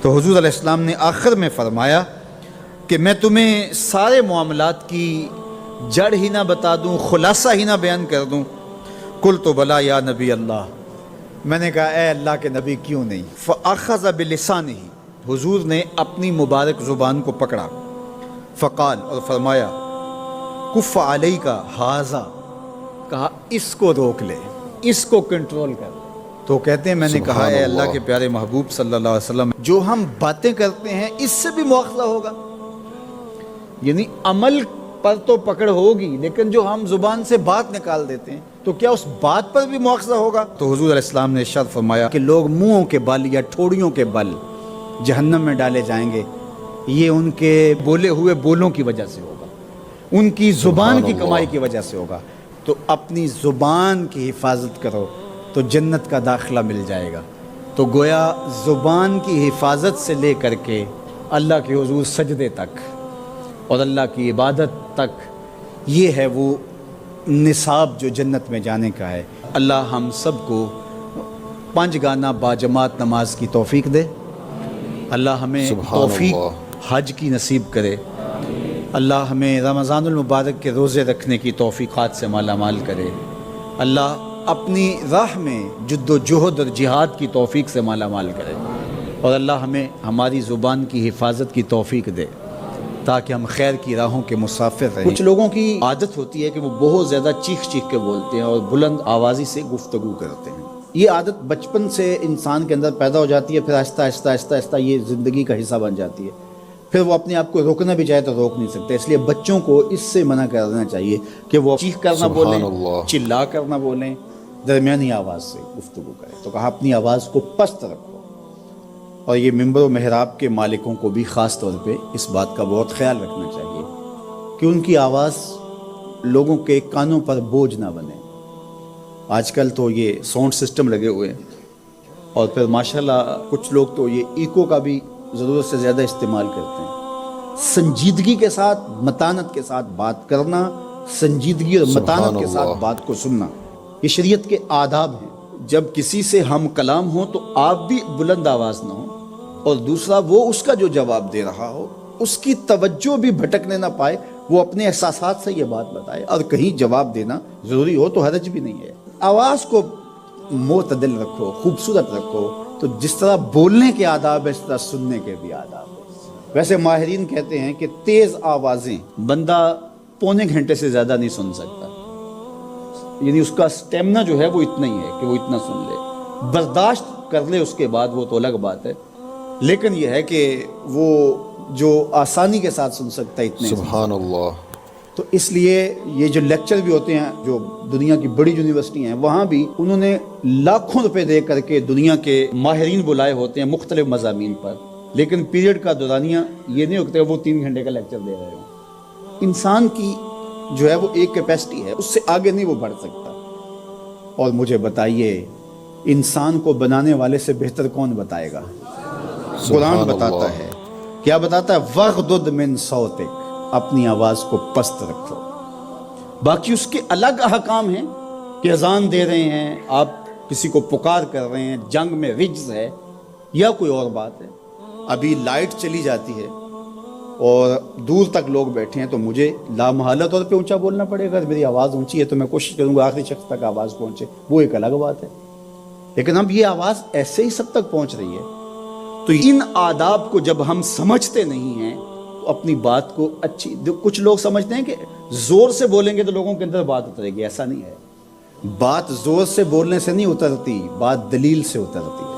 تو حضور علیہ السلام نے آخر میں فرمایا کہ میں تمہیں سارے معاملات کی جڑ ہی نہ بتا دوں، خلاصہ ہی نہ بیان کر دوں؟ قلت بلا یا نبی اللہ، میں نے کہا اے اللہ کے نبی کیوں نہیں؟ فاخذ بلسانہ، حضور نے اپنی مبارک زبان کو پکڑا، فقال، اور فرمایا کف علیک ھذا، کہا اس کو روک لے، اس کو کنٹرول کر۔ تو کہتے ہیں میں نے کہا اے اللہ کے پیارے محبوب صلی اللہ علیہ وسلم، جو ہم باتیں کرتے ہیں اس سے بھی مواخذہ ہوگا؟ یعنی عمل پر تو پکڑ ہوگی، لیکن جو ہم زبان سے بات نکال دیتے ہیں تو کیا اس بات پر بھی مواخذہ ہوگا؟ تو حضور علیہ السلام نے ارشاد فرمایا کہ لوگ منہوں کے بل یا ٹھوڑیوں کے بل جہنم میں ڈالے جائیں گے، یہ ان کے بولے ہوئے بولوں کی وجہ سے ہوگا، ان کی زبان کی کمائی کی وجہ سے ہوگا۔ تو اپنی زبان کی حفاظت کرو تو جنت کا داخلہ مل جائے گا۔ تو گویا زبان کی حفاظت سے لے کر کے اللہ کے حضور سجدے تک اور اللہ کی عبادت تک، یہ ہے وہ نصاب جو جنت میں جانے کا ہے۔ اللہ ہم سب کو 5 گانا باجماعت نماز کی توفیق دے، اللہ ہمیں توفیق حج کی نصیب کرے، اللہ ہمیں رمضان المبارک کے روزے رکھنے کی توفیقات سے مالا مال کرے، اللہ اپنی راہ میں جد و جہد اور جہاد کی توفیق سے مالا مال کرے، اور اللہ ہمیں ہماری زبان کی حفاظت کی توفیق دے تاکہ ہم خیر کی راہوں کے مسافر رہیں۔ کچھ لوگوں کی عادت ہوتی ہے کہ وہ بہت زیادہ چیخ چیخ کے بولتے ہیں اور بلند آوازی سے گفتگو کرتے ہیں۔ یہ عادت بچپن سے انسان کے اندر پیدا ہو جاتی ہے، پھر آہستہ آہستہ آہستہ آہستہ یہ زندگی کا حصہ بن جاتی ہے، پھر وہ اپنے آپ کو روکنا بھی چاہے تو روک نہیں سکتے۔ اس لیے بچوں کو اس سے منع کر دینا چاہیے کہ وہ چیخ کر نہ بولیں، چلا کر نہ بولیں، درمیانی آواز سے گفتگو کریں۔ تو کہا اپنی آواز کو پست رکھو، اور یہ ممبر و محراب کے مالکوں کو بھی خاص طور پہ اس بات کا بہت خیال رکھنا چاہیے کہ ان کی آواز لوگوں کے کانوں پر بوجھ نہ بنے۔ آج کل تو یہ ساؤنڈ سسٹم لگے ہوئے ہیں، اور پھر ماشاءاللہ کچھ لوگ تو یہ ایکو کا بھی ضرورت سے زیادہ استعمال کرتے ہیں۔ سنجیدگی کے ساتھ، متانت کے ساتھ بات کرنا، سنجیدگی اور متانت کے ساتھ بات کو سننا، یہ شریعت کے آداب ہیں۔ جب کسی سے ہم کلام ہو تو آپ بھی بلند آواز نہ ہو، اور دوسرا وہ اس کا جو جواب دے رہا ہو اس کی توجہ بھی بھٹکنے نہ پائے، وہ اپنے احساسات سے یہ بات بتائے، اور کہیں جواب دینا ضروری ہو تو حرج بھی نہیں ہے۔ آواز کو معتدل رکھو، خوبصورت رکھو، تو جس طرح بولنے کے آداب ہے اس طرح سننے کے بھی آداب ہے۔ ویسے ماہرین کہتے ہیں کہ تیز آوازیں بندہ پونے گھنٹے سے زیادہ نہیں سن سکتا، یعنی اس کا سٹیمنا جو ہے وہ اتنا ہی ہے کہ وہ اتنا سن لے، برداشت کر لے اس کے بعد وہ تو الگ بات ہے، لیکن یہ ہے کہ وہ جو آسانی کے ساتھ سن سکتا ہے اتنے سبحان اللہ۔ تو اس لیے یہ جو لیکچر بھی ہوتے ہیں جو دنیا کی بڑی یونیورسٹی ہیں، وہاں بھی انہوں نے لاکھوں روپے دے کر کے دنیا کے ماہرین بلائے ہوتے ہیں مختلف مضامین پر، لیکن پیریڈ کا دورانیہ یہ نہیں ہوتا کہ وہ 3 گھنٹے کا لیکچر دے رہے ہوں۔ انسان کی جو ہے وہ ایک کیپیسٹی ہے، اس سے آگے نہیں وہ بڑھ سکتا۔ اور مجھے بتائیے انسان کو بنانے والے سے بہتر کون بتائے گا؟ قرآن بتاتا ہے، کیا بتاتا ہے؟ وَغْضُضْ مِنْ صَوْتِكَ، اپنی آواز کو پست رکھو۔ باقی اس کے الگ احکام ہیں کہ اذان دے رہے ہیں، آپ کسی کو پکار کر رہے ہیں، جنگ میں رجز ہے یا کوئی اور بات ہے۔ ابھی لائٹ چلی جاتی ہے اور دور تک لوگ بیٹھے ہیں تو مجھے لامحالہ طور پہ اونچا بولنا پڑے گا۔ اگر میری آواز اونچی ہے تو میں کوشش کروں گا آخری شخص تک آواز پہنچے، وہ ایک الگ بات ہے، لیکن اب یہ آواز ایسے ہی سب تک پہنچ رہی ہے۔ تو ان آداب کو جب ہم سمجھتے نہیں ہیں تو اپنی بات کو اچھی، کچھ لوگ سمجھتے ہیں کہ زور سے بولیں گے تو لوگوں کے اندر بات اترے گی، ایسا نہیں ہے۔ بات زور سے بولنے سے نہیں اترتی، بات دلیل سے اترتی ہے۔